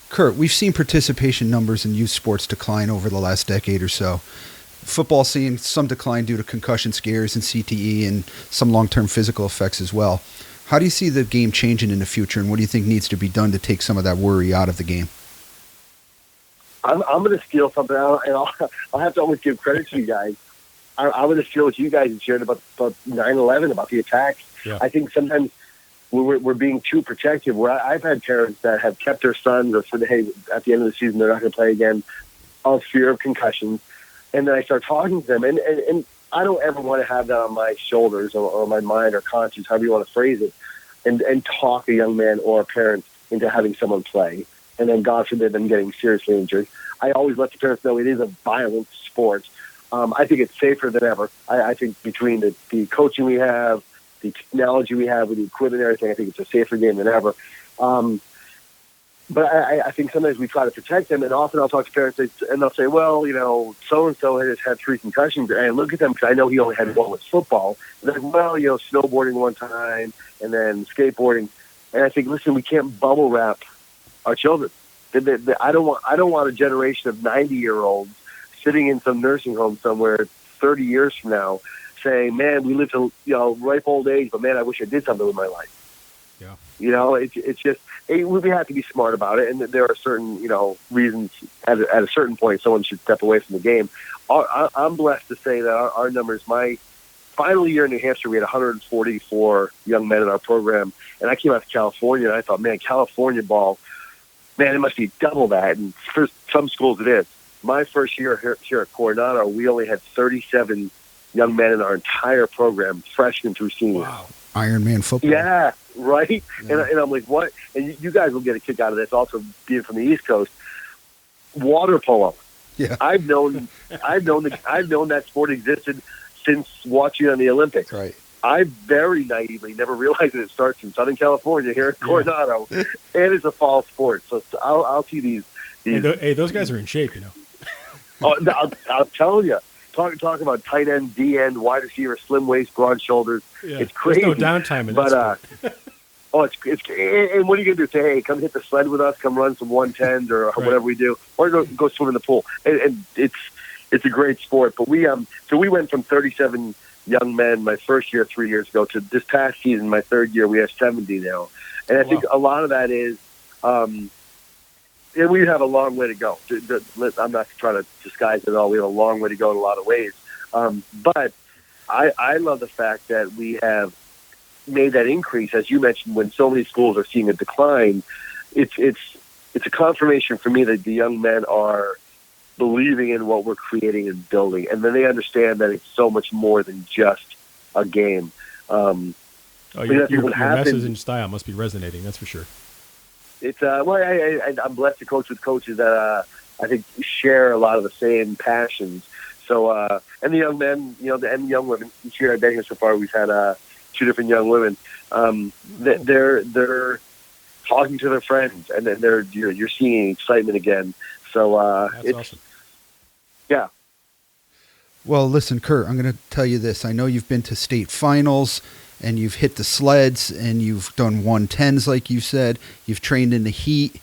Speaker 3: Kurt, we've seen participation numbers in youth sports decline over the last decade or so. Football seeing some decline due to concussion scares and CTE and some long-term physical effects as well. How do you see the game changing in the future, and what do you think needs to be done to take some of that worry out of the game?
Speaker 4: I'm going to steal something out, and I'll have to always give credit to you guys. I'm going to steal what you guys shared about 9/11, about the attacks.
Speaker 2: Yeah.
Speaker 4: I think sometimes we're being too protective. Where I've had parents that have kept their sons or said, hey, at the end of the season, they're not going to play again, out of fear of concussions. And then I start talking to them, and I don't ever want to have that on my shoulders or my mind or conscience, however you want to phrase it, and talk a young man or a parent into having someone play, and then God forbid them getting seriously injured. I always let the parents know it is a violent sport. I think it's safer than ever. I think between the coaching we have, the technology we have with the equipment and everything, I think it's a safer game than ever. But I think sometimes we try to protect them, and often I'll talk to parents, and they'll say, well, you know, so-and-so has had 3 concussions, and I look at them because I know he only had 1 with football. And they're like, well, you know, snowboarding 1 time, and then skateboarding. And I think, listen, we can't bubble wrap our children. I don't want a generation of 90-year-olds sitting in some nursing home somewhere 30 years from now saying, man, we lived to, you know, ripe old age, but man, I wish I did something with my life.
Speaker 2: Yeah.
Speaker 4: You know, it's just, we have to be smart about it, and there are certain, you know, reasons at a certain point someone should step away from the game. I'm blessed to say that our numbers, my final year in New Hampshire, we had 144 young men in our program, and I came out to California, and I thought, man, California ball, man, it must be double that, and for some schools it is. My first year here at Coronado, we only had 37 young men in our entire program, freshmen through seniors.
Speaker 2: Wow.
Speaker 3: Ironman football.
Speaker 4: Yeah, right?
Speaker 3: Yeah.
Speaker 4: And I'm like, what? And you guys will get a kick out of this also, being from the East Coast. Water polo.
Speaker 3: Yeah.
Speaker 4: I've known that sport existed since watching on the Olympics.
Speaker 3: Right.
Speaker 4: I very naively never realized that it starts in Southern California here in Coronado, and it's a fall sport. So I'll see these.
Speaker 2: Hey, those guys are in shape, you know.
Speaker 4: I'll tell you. Talk about tight end, D end, wide receiver, slim waist, broad shoulders.
Speaker 2: Yeah.
Speaker 4: It's crazy.
Speaker 2: There's no downtime in that sport.
Speaker 4: it's and what are you gonna do? Say, hey, come hit the sled with us, come run some 110s or whatever we do, or go swim in the pool. And it's a great sport. But we went from 37 young men my first year 3 years ago to this past season, my third year, we have 70 now, and I think a lot of that is. And we have a long way to go. I'm not trying to disguise it at all. We have a long way to go in a lot of ways. But I love the fact that we have made that increase, as you mentioned, when so many schools are seeing a decline. It's a confirmation for me that the young men are believing in what we're creating and building, and then they understand that it's so much more than just a game.
Speaker 2: Your message and style must be resonating, that's for sure.
Speaker 4: It's I'm blessed to coach with coaches that I think share a lot of the same passions. So and the young men, you know, and the young women. Each year I've been here so far, we've had 2 different young women. They're talking to their friends, and then you're seeing excitement again. So
Speaker 2: that's awesome.
Speaker 4: Yeah.
Speaker 3: Well, listen, Kurt, I'm going to tell you this. I know you've been to state finals, and you've hit the sleds, and you've done 110s, like you said. You've trained in the heat.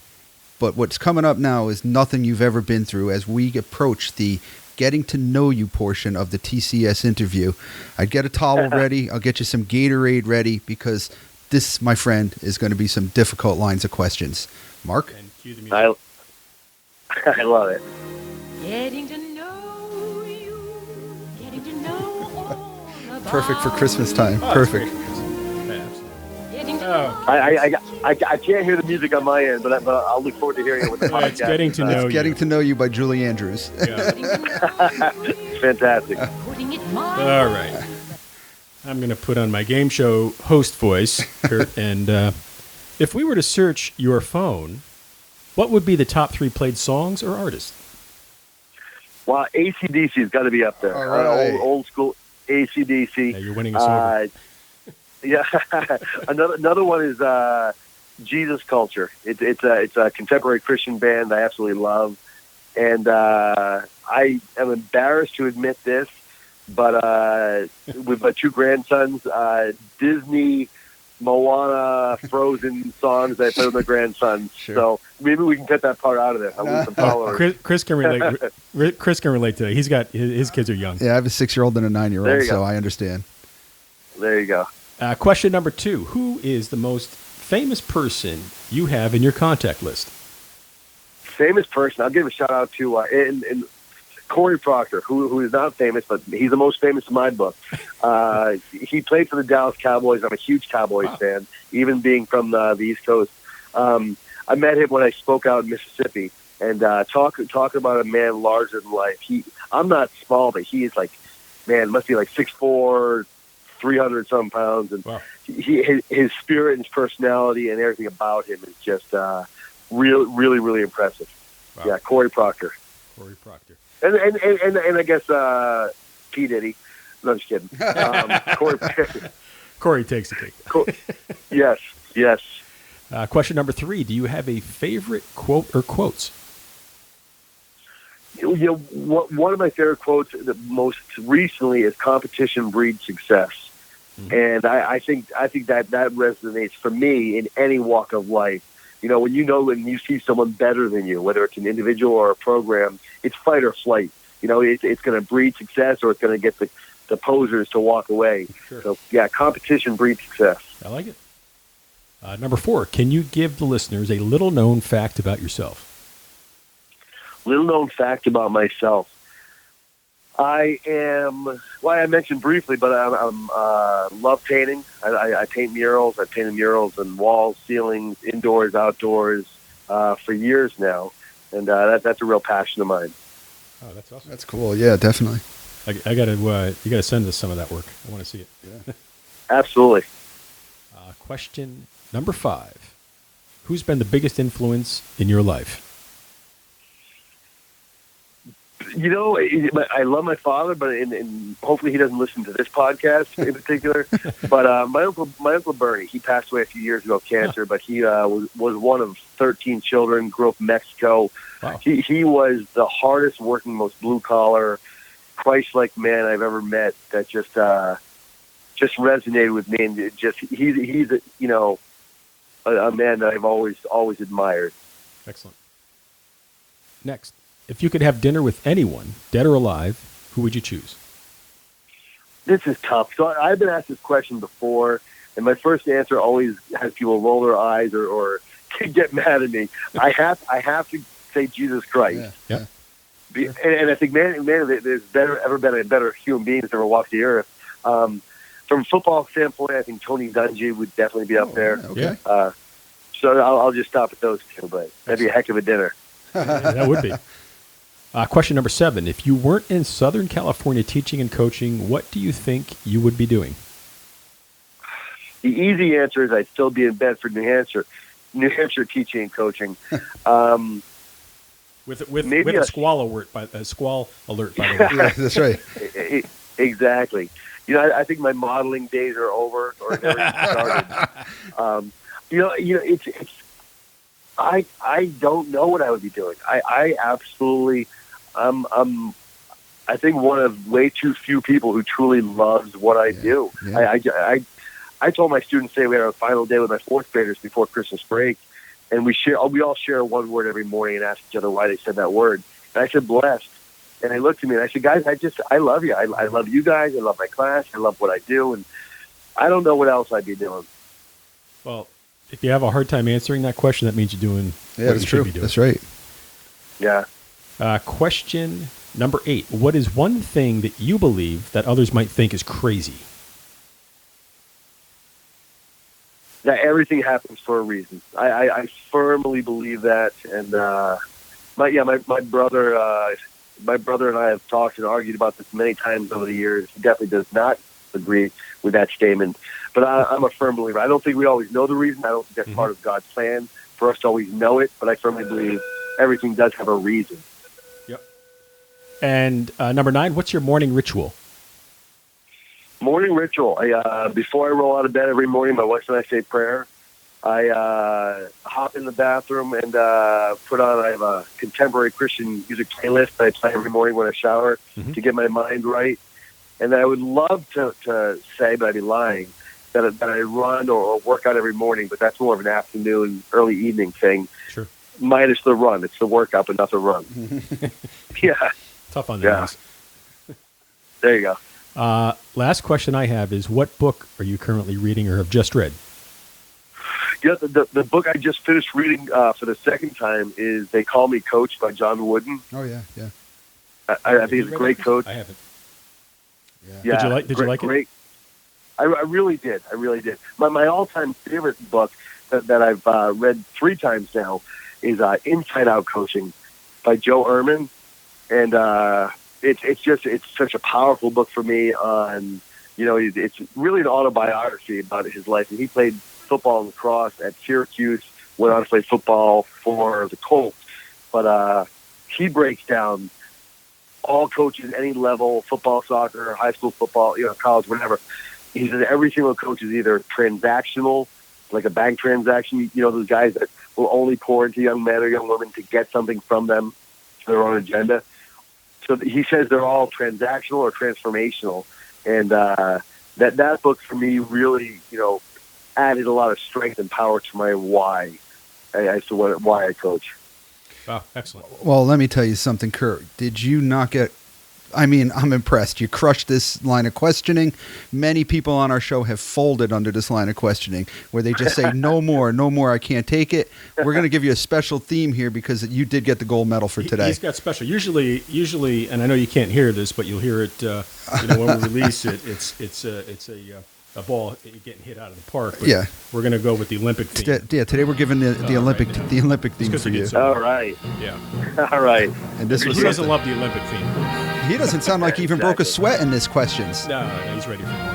Speaker 3: But what's coming up now is nothing you've ever been through as we approach the getting to know you portion of the TCS interview. I'd get a towel ready. I'll get you some Gatorade ready, because this, my friend, is going to be some difficult lines of questions. Mark?
Speaker 2: And cue the music.
Speaker 4: I love it.
Speaker 5: Getting to know you, getting to know all about
Speaker 3: Perfect for Christmas time.
Speaker 2: Oh,
Speaker 3: Perfect.
Speaker 2: Yeah, absolutely.
Speaker 5: getting to
Speaker 2: Oh,
Speaker 4: I can't hear the music on my end, but I'll look forward to hearing it with the podcast.
Speaker 2: it's getting to know you.
Speaker 3: Getting to Know You by Julie Andrews.
Speaker 2: Yeah.
Speaker 4: Fantastic.
Speaker 5: putting it my
Speaker 2: All right. I'm going to put on my game show host voice, Kurt, and if we were to search your phone, what would be the top 3 played songs or artists?
Speaker 4: Well, AC/DC's got to be up there.
Speaker 3: All right.
Speaker 4: Old school AC/DC.
Speaker 2: Yeah, you're winning us over.
Speaker 4: Yeah, another one is Jesus Culture. It's a contemporary Christian band I absolutely love, and I am embarrassed to admit this, but with my 2 grandsons, Disney, Moana, Frozen songs that I play with my grandsons.
Speaker 3: Sure.
Speaker 4: So maybe we can cut that part out of there. I'll lose some followers.
Speaker 2: Chris can relate. Chris can relate to that. He's got his kids are young.
Speaker 3: Yeah, I have a 6-year-old and a
Speaker 4: There
Speaker 3: 9-year-old,
Speaker 4: you
Speaker 3: so
Speaker 4: go.
Speaker 3: I understand.
Speaker 4: There you go.
Speaker 2: Question number 2: who is the most famous person you have in your contact list?
Speaker 4: Famous person. I'll give a shout out to in Corey Proctor, who is not famous, but he's the most famous in my book. He played for the Dallas Cowboys. I'm a huge Cowboys fan, even being from the East Coast. I met him when I spoke out in Mississippi, and talking about a man larger than life. I'm not small, but he is like, man, must be like 6'4", 300-some pounds, and
Speaker 2: Wow.
Speaker 4: his spirit and his personality and everything about him is just really, really impressive.
Speaker 2: Wow.
Speaker 4: Yeah, Corey Proctor.
Speaker 2: Corey Proctor.
Speaker 4: And I guess P. Diddy. No, I'm just kidding. Corey,
Speaker 2: Corey takes the cake.
Speaker 4: yes.
Speaker 2: Question number 3: do you have a favorite quote or quotes?
Speaker 4: You know, one of my favorite quotes that most recently is "Competition breeds success," and I think that resonates for me in any walk of life. You know, when you see someone better than you, whether it's an individual or a program, it's fight or flight. You know, it's going to breed success, or it's going to get the posers to walk away.
Speaker 2: Sure.
Speaker 4: So, yeah, competition breeds success.
Speaker 2: I like it. Number 4: can you give the listeners a little-known fact about yourself?
Speaker 4: Little known fact about myself. I mentioned briefly, but I'm love painting. I paint murals. I painted murals on walls, ceilings, indoors, outdoors, for years now, and that's a real passion of mine.
Speaker 2: Oh, that's awesome.
Speaker 3: That's cool. Yeah, definitely.
Speaker 2: I got to you got to send us some of that work. I want to see it.
Speaker 3: Yeah.
Speaker 4: Absolutely.
Speaker 2: Question number 5: who's been the biggest influence in your life?
Speaker 4: You know, I love my father, but and hopefully he doesn't listen to this podcast in particular. But my uncle Bernie, he passed away a few years ago of cancer, but he was one of 13 children. Grew up in Mexico.
Speaker 2: Wow.
Speaker 4: He was the hardest working, most blue collar, Christ-like man I've ever met. That just resonated with me, and he's a man that I've always admired.
Speaker 2: Excellent. Next: if you could have dinner with anyone, dead or alive, who would you choose?
Speaker 4: This is tough. So I've been asked this question before, and my first answer always has people roll their eyes or get mad at me. I have to say Jesus Christ.
Speaker 2: Yeah.
Speaker 4: And I think, man, there's ever been a better human being that's ever walked the earth. From a football standpoint, I think Tony Dungy would definitely be up there.
Speaker 3: Okay.
Speaker 4: So I'll just stop at those two, but that'd be a heck of a dinner.
Speaker 2: Yeah, that would be. Question number 7: if you weren't in Southern California teaching and coaching, what do you think you would be doing?
Speaker 4: The easy answer is I'd still be in Bedford, New Hampshire teaching and coaching.
Speaker 2: With
Speaker 4: Maybe
Speaker 2: a squall alert by the way.
Speaker 3: Yeah, that's right.
Speaker 4: Exactly. You know, I think my modeling days are over, or never even started. It's. I don't know what I would be doing. I absolutely. I think one of way too few people who truly loves what I do.
Speaker 3: Yeah.
Speaker 4: I told my students today we had our final day with my 4th graders before Christmas break, and we all share one word every morning and ask each other why they said that word. And I said blessed. And they looked at me and I said, guys, I love you. I love you guys. I love my class. I love what I do. And I don't know what else I'd be doing.
Speaker 2: Well, if you have a hard time answering that question, that means you're doing
Speaker 3: Yeah,
Speaker 2: what
Speaker 3: that's
Speaker 2: you
Speaker 3: true.
Speaker 2: should be doing.
Speaker 3: That's right.
Speaker 4: Yeah.
Speaker 2: Question number 8: what is one thing that you believe that others might think is crazy?
Speaker 4: That everything happens for a reason. I firmly believe that. And my brother and I have talked and argued about this many times over the years. He definitely does not agree with that statement. But I'm a firm believer. I don't think we always know the reason. I don't think that's part of God's plan for us to always know it. But I firmly believe everything does have a reason.
Speaker 2: Yep. And number 9, what's your morning ritual?
Speaker 4: Morning ritual. Before I roll out of bed every morning, my wife and I say prayer. I hop in the bathroom and put on, I have a contemporary Christian music playlist that I play every morning when I shower to get my mind right. And I would love to say, but I'd be lying, that I run or work out every morning, but that's more of an afternoon, early evening thing.
Speaker 2: Sure.
Speaker 4: Minus the run. It's the workout, but not the run. Yeah.
Speaker 2: Tough on the knees.
Speaker 4: There you go.
Speaker 2: Last question I have is, what book are you currently reading or have just read?
Speaker 4: Yeah, the book I just finished reading for the second time is They Call Me Coach by John Wooden.
Speaker 3: Oh, yeah, yeah.
Speaker 4: I think he's a great coach.
Speaker 2: I haven't.
Speaker 3: Yeah.
Speaker 2: Did you like it?
Speaker 4: I really did. I really did. My all-time favorite book that I've read 3 times now is Inside Out Coaching by Joe Ehrman. And it's such a powerful book for me on, it's really an autobiography about his life. And he played football and lacrosse at Syracuse, went on to play football for the Colts. But he breaks down all coaches, any level, football, soccer, high school football, college, whatever. He says every single coach is either transactional, like a bank transaction, those guys that will only pour into young men or young women to get something from them for their own agenda. So he says they're all transactional or transformational. And that book for me really, added a lot of strength and power to my why as to why I coach.
Speaker 2: Wow, excellent.
Speaker 3: Well, let me tell you something, Kurt. Did you not get... I'm impressed. You crushed this line of questioning. Many people on our show have folded under this line of questioning, where they just say, no more, I can't take it. We're going to give you a special theme here because you did get the gold medal for today.
Speaker 2: He's got special. Usually, and I know you can't hear this, but you'll hear it when we release it. It's a ball getting hit out of the park. But
Speaker 3: yeah.
Speaker 2: We're going to go with the Olympic theme.
Speaker 3: Today we're giving the Olympic theme for you.
Speaker 4: All right.
Speaker 2: Yeah.
Speaker 4: All right.
Speaker 3: And this was
Speaker 2: Who doesn't love the Olympic theme?
Speaker 3: He doesn't sound like he even broke a sweat in his questions.
Speaker 2: No, he's ready for more.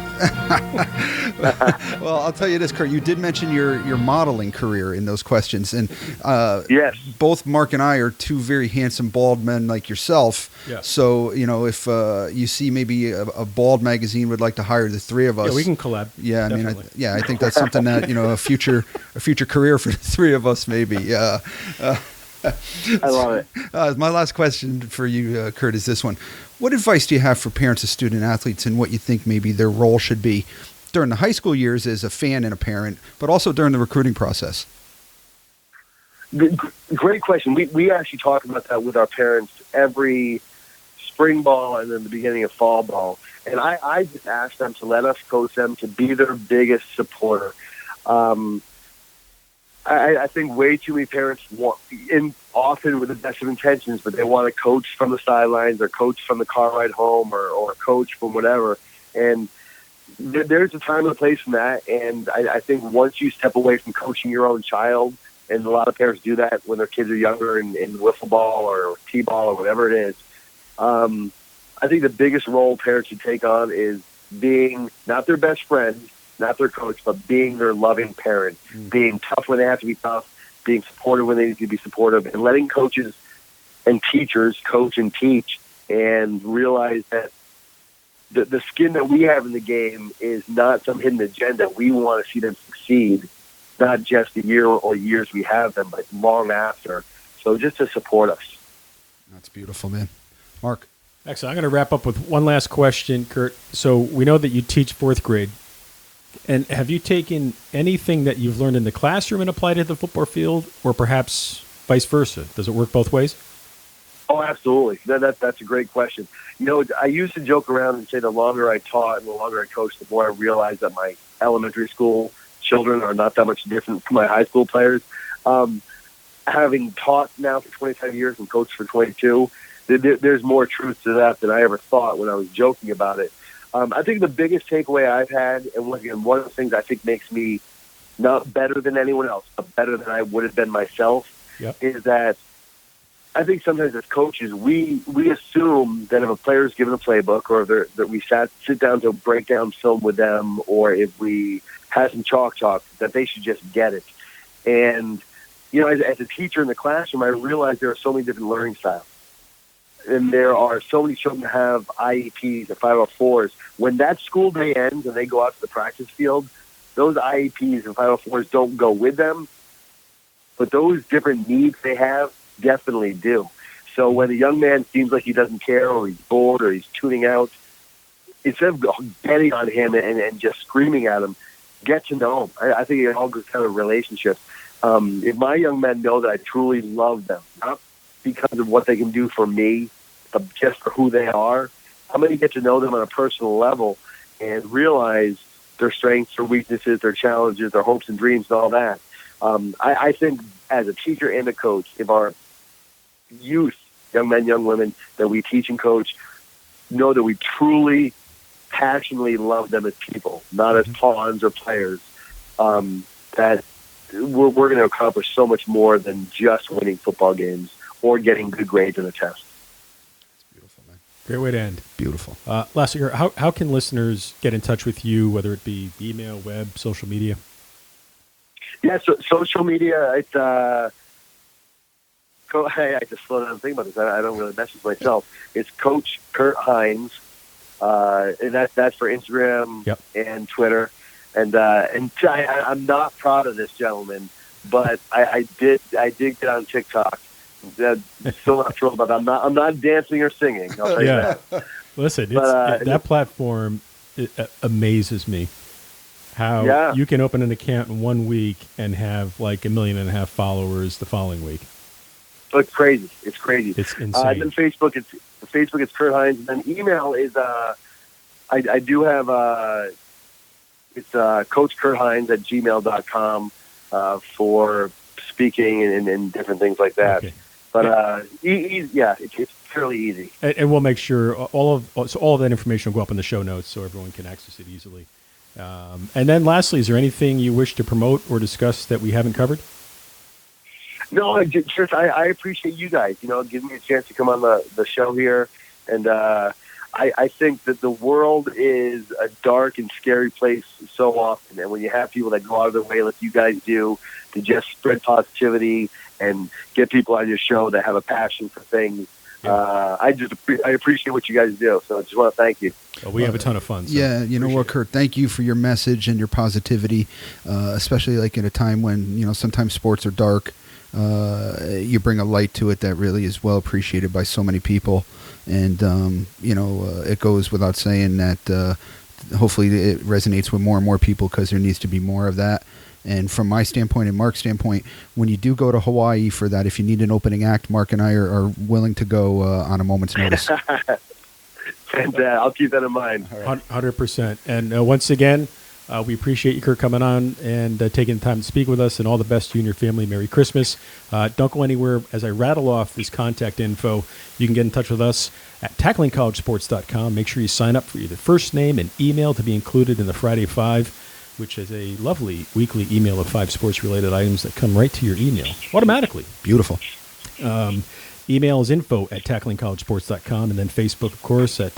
Speaker 3: Well, I'll tell you this, Kurt. You did mention your modeling career in those questions, and
Speaker 4: yes,
Speaker 3: both Mark and I are 2 very handsome bald men like yourself.
Speaker 2: Yeah.
Speaker 3: So if you see maybe a bald magazine would like to hire the 3 of us,
Speaker 2: Yeah, we can collab.
Speaker 3: Yeah, I
Speaker 2: Definitely.
Speaker 3: mean, I think that's something that a future career for the 3 of us maybe.
Speaker 4: I love it.
Speaker 3: My last question for you, Kurt, is this one. What advice do you have for parents of student athletes and what you think maybe their role should be during the high school years as a fan and a parent, but also during the recruiting process?
Speaker 4: Great question. We actually talk about that with our parents every spring ball and then the beginning of fall ball. And I just ask them to let us coach them, to be their biggest supporter. I think way too many parents often with the best of intentions, but they want to coach from the sidelines or coach from the car ride home or coach from whatever. And there's a time and a place for that. And I think once you step away from coaching your own child, and a lot of parents do that when their kids are younger in wiffle ball or t-ball or whatever it is, I think the biggest role parents should take on is being not their best friend, not their coach, but being their loving parent, being tough when they have to be tough, being supportive when they need to be supportive, and letting coaches and teachers coach and teach and realize that the skin that we have in the game is not some hidden agenda. We want to see them succeed, not just the year or years we have them, but long after. So just to support us.
Speaker 3: That's beautiful, man. Mark?
Speaker 2: Excellent. I'm going to wrap up with one last question, Kurt. So we know that you teach 4th grade. And have you taken anything that you've learned in the classroom and applied it to the football field, or perhaps vice versa? Does it work both ways?
Speaker 4: Oh, absolutely. That's a great question. I used to joke around and say the longer I taught and the longer I coached, the more I realized that my elementary school children are not that much different from my high school players. Having taught now for 25 years and coached for 22, there's more truth to that than I ever thought when I was joking about it. I think the biggest takeaway I've had, and once again, one of the things I think makes me not better than anyone else, but better than I would have been myself,
Speaker 2: yep.
Speaker 4: is that I think sometimes as coaches, we assume that if a player's given a playbook, or that we sit down to break down film with them, or if we have some chalk, that they should just get it. And, as a teacher in the classroom, I realize there are so many different learning styles. And there are so many children that have IEPs and 504s. When that school day ends and they go out to the practice field, those IEPs and 504s don't go with them. But those different needs they have definitely do. So when a young man seems like he doesn't care, or he's bored, or he's tuning out, instead of getting on him and just screaming at him, get to know him. I think it all goes down to relationships. If my young men know that I truly love them, not because of what they can do for me, but just for who they are, I'm going to get to know them on a personal level and realize their strengths, their weaknesses, their challenges, their hopes and dreams, and all that. I think as a teacher and a coach, if our youth, young men, young women, that we teach and coach, know that we truly, passionately love them as people, not as pawns or players, that we're going to accomplish so much more than just winning football games or getting good grades in a test.
Speaker 3: That's beautiful, man.
Speaker 2: Great way to end.
Speaker 3: Beautiful.
Speaker 2: Lastly, how can listeners get in touch with you, whether it be email, web, social media?
Speaker 4: Yeah, so social media, it's I just slow down and think about this. I don't really message myself. It's Coach Kurt Hines, and that's for Instagram and Twitter. And I'm not proud of this gentleman, but I did get on TikTok. Still not thrilled about that. I'm not dancing or singing. I'll tell you that.
Speaker 2: Listen, that platform amazes me. How you can open an account in 1 week and have like 1.5 million followers the following week.
Speaker 4: It's crazy. It's crazy.
Speaker 2: It's insane.
Speaker 4: And then Facebook, it's Kurt Hines. And then email is I do have it's coachkurthines@gmail.com for speaking and different things like that.
Speaker 2: Okay.
Speaker 4: But it's fairly easy.
Speaker 2: And we'll make sure all of that information will go up in the show notes so everyone can access it easily. And then lastly, is there anything you wish to promote or discuss that we haven't covered?
Speaker 4: No, I appreciate you guys, giving me a chance to come on the show here. And I think that the world is a dark and scary place so often. And when you have people that go out of their way like you guys do to just spread positivity and get people on your show that have a passion for things, I appreciate what you guys do. So I just want to thank you.
Speaker 2: Well, we have a ton of fun. So
Speaker 3: yeah, you know what, Kurt? Thank you for your message and your positivity, especially like in a time when sometimes sports are dark. You bring a light to it that really is well appreciated by so many people, and it goes without saying that hopefully it resonates with more and more people, because there needs to be more of that. And from my standpoint and Mark's standpoint, when you do go to Hawaii for that, if you need an opening act, Mark and I are willing to go on a moment's notice.
Speaker 4: And I'll keep that in mind.
Speaker 2: 100%. And once again, we appreciate you, Kurt, coming on and taking the time to speak with us, and all the best to you and your family. Merry Christmas. Don't go anywhere. As I rattle off this contact info, you can get in touch with us at tacklingcollegesports.com. Make sure you sign up for either first name and email to be included in the Friday 5, which is a lovely weekly email of 5 sports-related items that come right to your email automatically.
Speaker 3: Beautiful.
Speaker 2: Email is info@tacklingcollegesports.com, and then Facebook, of course, at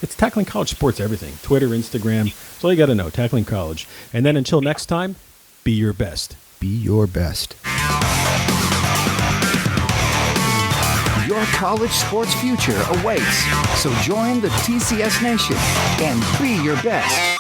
Speaker 2: it's Tackling College Sports everything. Twitter, Instagram. That's all you got to know, Tackling College. And then until next time, be your best.
Speaker 3: Be your best.
Speaker 1: Your college sports future awaits. So join the TCS Nation and be your best.